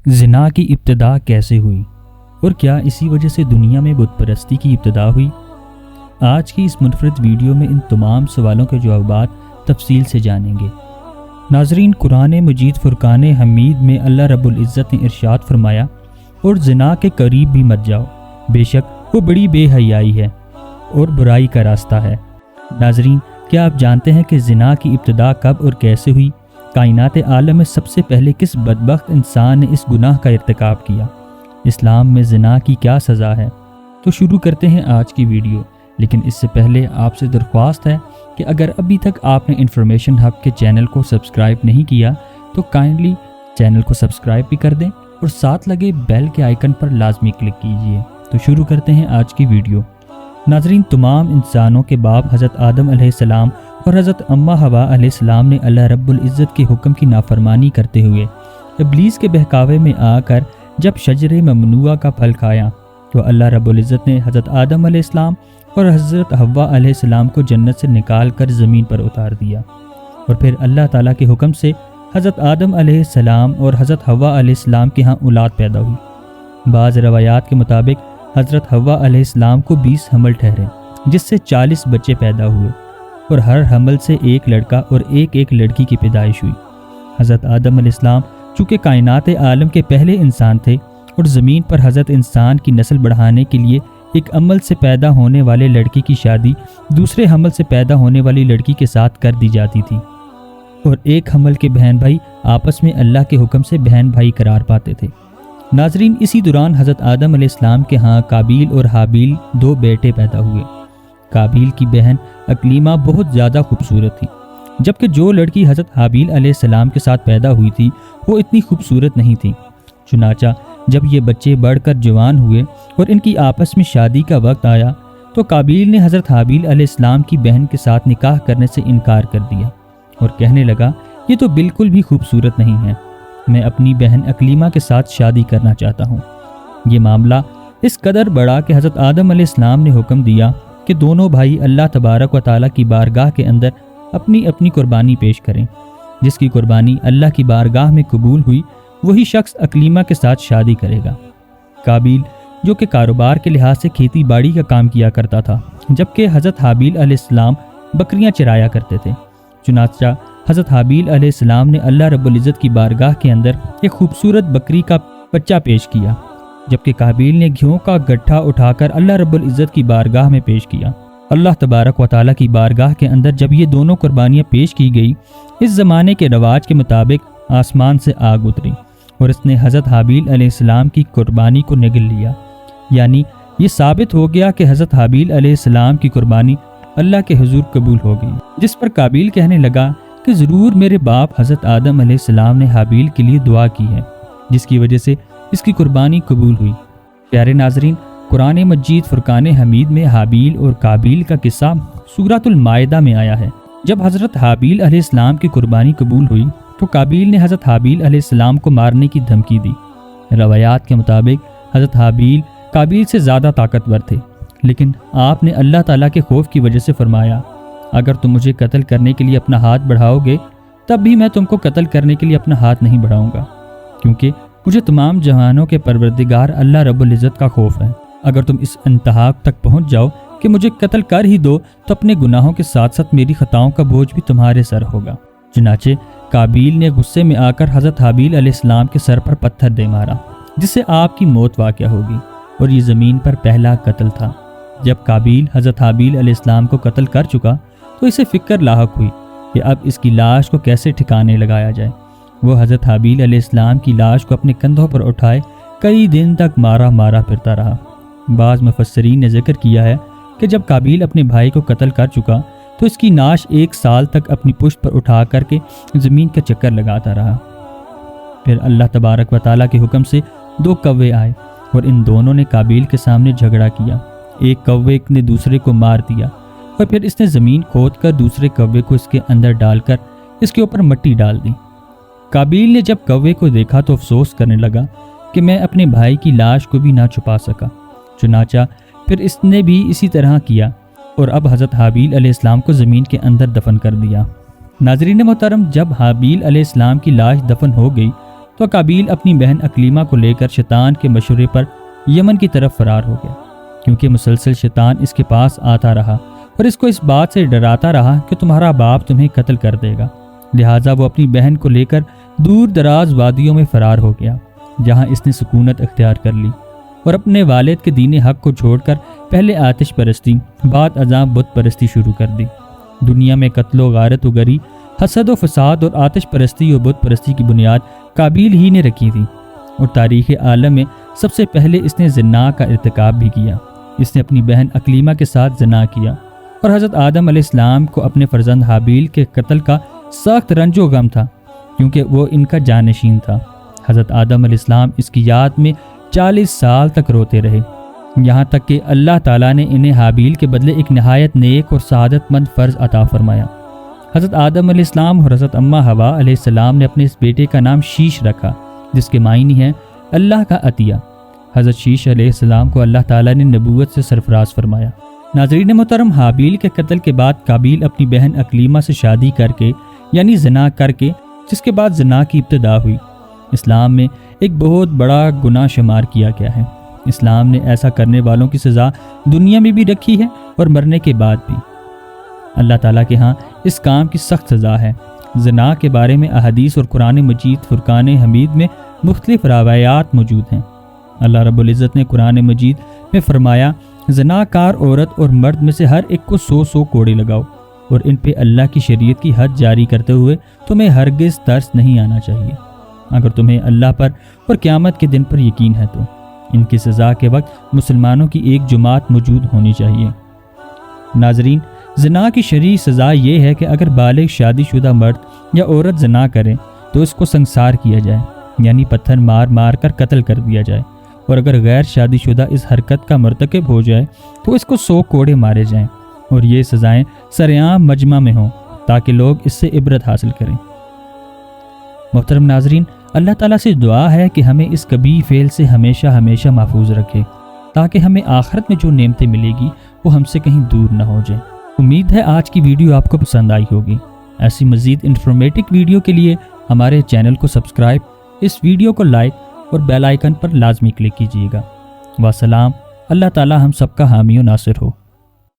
زنا کی ابتدا کیسے ہوئی اور کیا اسی وجہ سے دنیا میں بت پرستی کی ابتدا ہوئی؟ آج کی اس منفرد ویڈیو میں ان تمام سوالوں کے جوابات تفصیل سے جانیں گے۔ ناظرین، قرآن مجید فرقان حمید میں اللہ رب العزت نے ارشاد فرمایا، اور زنا کے قریب بھی مت جاؤ، بے شک وہ بڑی بے حیائی ہے اور برائی کا راستہ ہے۔ ناظرین، کیا آپ جانتے ہیں کہ زنا کی ابتدا کب اور کیسے ہوئی؟ کائنات عالم میں سب سے پہلے کس بدبخت انسان نے اس گناہ کا ارتکاب کیا؟ اسلام میں زنا کی کیا سزا ہے؟ تو شروع کرتے ہیں آج کی ویڈیو، لیکن اس سے پہلے آپ سے درخواست ہے کہ اگر ابھی تک آپ نے انفارمیشن ہب کے چینل کو سبسکرائب نہیں کیا تو کائنڈلی چینل کو سبسکرائب بھی کر دیں اور ساتھ لگے بیل کے آئیکن پر لازمی کلک کیجئے۔ تو شروع کرتے ہیں آج کی ویڈیو۔ ناظرین، تمام انسانوں کے باپ حضرت آدم علیہ السلام اور حضرت اماں حوا علیہ السلام نے اللہ رب العزت کے حکم کی نافرمانی کرتے ہوئے ابلیس کے بہکاوے میں آ کر جب شجر ممنوعہ کا پھل کھایا تو اللہ رب العزت نے حضرت آدم علیہ السلام اور حضرت حوا علیہ السلام کو جنت سے نکال کر زمین پر اتار دیا، اور پھر اللہ تعالیٰ کے حکم سے حضرت آدم علیہ السلام اور حضرت حوا علیہ السلام کے ہاں اولاد پیدا ہوئی۔ بعض روایات کے مطابق حضرت حوا علیہ السلام کو 20 حمل ٹھہرے، جس سے 40 بچے پیدا ہوئے، اور ہر حمل سے ایک لڑکا اور ایک لڑکی کی پیدائش ہوئی۔ حضرت آدم علیہ السلام چونکہ کائنات عالم کے پہلے انسان تھے اور زمین پر حضرت انسان کی نسل بڑھانے کے لیے ایک عمل سے پیدا ہونے والے لڑکی کی شادی دوسرے حمل سے پیدا ہونے والی لڑکی کے ساتھ کر دی جاتی تھی، اور ایک حمل کے بہن بھائی آپس میں اللہ کے حکم سے بہن بھائی قرار پاتے تھے۔ ناظرین، اسی دوران حضرت آدم علیہ السلام کے ہاں قابیل اور حابیل 2 بیٹے پیدا ہوئے۔ قابیل کی بہن اکلیمہ بہت زیادہ خوبصورت تھی، جبکہ جو لڑکی حضرت حابیل علیہ السلام کے ساتھ پیدا ہوئی تھی وہ اتنی خوبصورت نہیں تھی۔ چنانچہ جب یہ بچے بڑھ کر جوان ہوئے اور ان کی آپس میں شادی کا وقت آیا تو قابیل نے حضرت حابیل علیہ السلام کی بہن کے ساتھ نکاح کرنے سے انکار کر دیا اور کہنے لگا، یہ تو بالکل بھی خوبصورت نہیں ہے، میں اپنی بہن اکلیمہ کے ساتھ شادی کرنا چاہتا ہوں۔ یہ معاملہ اس قدر بڑا کہ حضرت آدم علیہ السلام نے حکم دیا کہ دونوں بھائی اللہ تبارک و تعالیٰ کی بارگاہ کے اندر اپنی اپنی قربانی پیش کریں۔ جس کی قربانی اللہ کی بارگاہ میں قبول ہوئی وہی شخص اکلیمہ کے ساتھ شادی کرے گا۔ قابیل جو کہ کاروبار کے لحاظ سے کھیتی باڑی کا کام کیا کرتا تھا، جبکہ حضرت حابیل علیہ السلام بکریاں چرایا کرتے تھے۔ چنانچہ حضرت حابیل علیہ السلام نے اللہ رب العزت کی بارگاہ کے اندر ایک خوبصورت بکری کا بچہ پیش کیا، جبکہ قابیل نے گھیوں کا گٹھا اٹھا کر اللہ رب العزت کی بارگاہ میں پیش کیا۔ اللہ تبارک و تعالیٰ کی بارگاہ کے اندر جب یہ دونوں قربانیاں پیش کی گئی، اس زمانے کے رواج کے مطابق آسمان سے آگ اتری اور اس نے حضرت حابیل علیہ السلام کی قربانی کو نگل لیا، یعنی یہ ثابت ہو گیا کہ حضرت حابیل علیہ السلام کی قربانی اللہ کے حضور قبول ہو گئی۔ جس پر قابیل کہنے لگا کہ ضرور میرے باپ حضرت آدم علیہ السلام نے حابیل کے لیے دعا کی ہے، جس کی وجہ سے اس کی قربانی قبول ہوئی۔ پیارے ناظرین، قرآن مجید فرقان حمید میں حابیل اور قابیل کا قصہ سورۃ المائدہ میں آیا ہے۔ جب حضرت حابیل علیہ السلام کی قربانی قبول ہوئی تو قابیل نے حضرت حابیل علیہ السلام کو مارنے کی دھمکی دی۔ روایات کے مطابق حضرت حابیل قابیل سے زیادہ طاقتور تھے، لیکن آپ نے اللہ تعالیٰ کے خوف کی وجہ سے فرمایا، اگر تم مجھے قتل کرنے کے لیے اپنا ہاتھ بڑھاؤ گے تب بھی میں تم کو قتل کرنے کے لیے اپنا ہاتھ نہیں بڑھاؤں گا، کیونکہ مجھے تمام جہانوں کے پروردگار اللہ رب العزت کا خوف ہے۔ اگر تم اس انتہا تک پہنچ جاؤ کہ مجھے قتل کر ہی دو تو اپنے گناہوں کے ساتھ ساتھ میری خطاؤں کا بوجھ بھی تمہارے سر ہوگا۔ چنانچہ قابیل نے غصے میں آ کر حضرت حابیل علیہ السلام کے سر پر پتھر دے مارا، جس سے آپ کی موت واقع ہوگی، اور یہ زمین پر پہلا قتل تھا۔ جب قابیل حضرت حابیل علیہ السلام کو قتل کر چکا تو اسے فکر لاحق ہوئی کہ اب اس کی لاش کو کیسے ٹھکانے لگایا جائے۔ وہ حضرت حابیل علیہ السلام کی لاش کو اپنے کندھوں پر اٹھائے کئی دن تک مارا پھرتا رہا۔ بعض مفسرین نے ذکر کیا ہے کہ جب قابیل اپنے بھائی کو قتل کر چکا تو اس کی ناش 1 سال تک اپنی پشت پر اٹھا کر کے زمین کا چکر لگاتا رہا۔ پھر اللہ تبارک و تعالیٰ کے حکم سے 2 کوے آئے اور ان دونوں نے قابیل کے سامنے جھگڑا کیا۔ ایک کوے نے دوسرے کو مار دیا اور پھر اس نے زمین کھود کر دوسرے کوے کو اس کے اندر ڈال کر اس کے اوپر مٹی ڈال دی۔ قابیل نے جب کوے کو دیکھا تو افسوس کرنے لگا کہ میں اپنے بھائی کی لاش کو بھی نہ چھپا سکا۔ چنانچہ پھر اس نے بھی اسی طرح کیا اور اب حضرت حابیل علیہ السلام کو زمین کے اندر دفن کر دیا۔ ناظرین محترم، جب حابیل علیہ السلام کی لاش دفن ہو گئی تو قابیل اپنی بہن اکلیمہ کو لے کر شیطان کے مشورے پر یمن کی طرف فرار ہو گیا، کیونکہ مسلسل شیطان اس کے پاس آتا رہا اور اس کو اس بات سے ڈراتا رہا کہ تمہارا باپ تمہیں قتل کر دے گا۔ لہٰذا وہ اپنی بہن کو لے کر دور دراز وادیوں میں فرار ہو گیا، جہاں اس نے سکونت اختیار کر لی اور اپنے والد کے دین حق کو چھوڑ کر پہلے آتش پرستی بعد ازاں بت پرستی شروع کر دی۔ دنیا میں قتل و غارت و گری، حسد و فساد اور آتش پرستی و بت پرستی کی بنیاد قابیل ہی نے رکھی تھی، اور تاریخ عالم میں سب سے پہلے اس نے زنا کا ارتکاب بھی کیا۔ اس نے اپنی بہن اکلیمہ کے ساتھ زنا کیا، اور حضرت آدم علیہ السلام کو اپنے فرزند حابیل کے قتل کا سخت رنج و غم تھا، کیونکہ وہ ان کا جانشین تھا۔ حضرت آدم علیہ السلام اس کی یاد میں 40 سال تک روتے رہے، یہاں تک کہ اللہ تعالیٰ نے انہیں حابیل کے بدلے ایک نہایت نیک اور سعادت مند فرض عطا فرمایا۔ حضرت آدم علیہ السلام اور حضرت اماں حوا علیہ السلام نے اپنے اس بیٹے کا نام شیش رکھا، جس کے معنی ہے اللہ کا عطیہ۔ حضرت شیش علیہ السلام کو اللہ تعالیٰ نے نبوت سے سرفراز فرمایا۔ ناظرین محترم، حابیل کے قتل کے بعد قابیل اپنی بہن اکلیمہ سے شادی کر کے یعنی زنا کر کے، جس کے بعد زنا کی ابتدا ہوئی، اسلام میں ایک بہت بڑا گناہ شمار کیا گیا ہے۔ اسلام نے ایسا کرنے والوں کی سزا دنیا میں بھی رکھی ہے اور مرنے کے بعد بھی۔ اللہ تعالیٰ کے ہاں اس کام کی سخت سزا ہے۔ زنا کے بارے میں احادیث اور قرآن مجید فرقان حمید میں مختلف روایات موجود ہیں۔ اللہ رب العزت نے قرآن مجید میں فرمایا، زنا کار عورت اور مرد میں سے ہر ایک کو 100 کوڑے لگاؤ، اور ان پہ اللہ کی شریعت کی حد جاری کرتے ہوئے تمہیں ہرگز ترس نہیں آنا چاہیے، اگر تمہیں اللہ پر اور قیامت کے دن پر یقین ہے تو ان کی سزا کے وقت مسلمانوں کی ایک جماعت موجود ہونی چاہیے۔ ناظرین، زنا کی شرعی سزا یہ ہے کہ اگر بالغ شادی شدہ مرد یا عورت زنا کرے تو اس کو سنسار کیا جائے، یعنی پتھر مار مار کر قتل کر دیا جائے، اور اگر غیر شادی شدہ اس حرکت کا مرتکب ہو جائے تو اس کو 100 کوڑے مارے جائیں، اور یہ سزائیں سرعام مجمع میں ہوں تاکہ لوگ اس سے عبرت حاصل کریں۔ محترم ناظرین، اللہ تعالیٰ سے دعا ہے کہ ہمیں اس کبیح فعل سے ہمیشہ ہمیشہ محفوظ رکھے، تاکہ ہمیں آخرت میں جو نعمتیں ملے گی وہ ہم سے کہیں دور نہ ہو جائیں۔ امید ہے آج کی ویڈیو آپ کو پسند آئی ہوگی۔ ایسی مزید انفارمیٹک ویڈیو کے لیے ہمارے چینل کو سبسکرائب، اس ویڈیو کو لائک اور بیل آئیکن پر لازمی کلک کیجیے گا۔ والسلام، اللہ تعالیٰ ہم سب کا حامی و ناصر ہو۔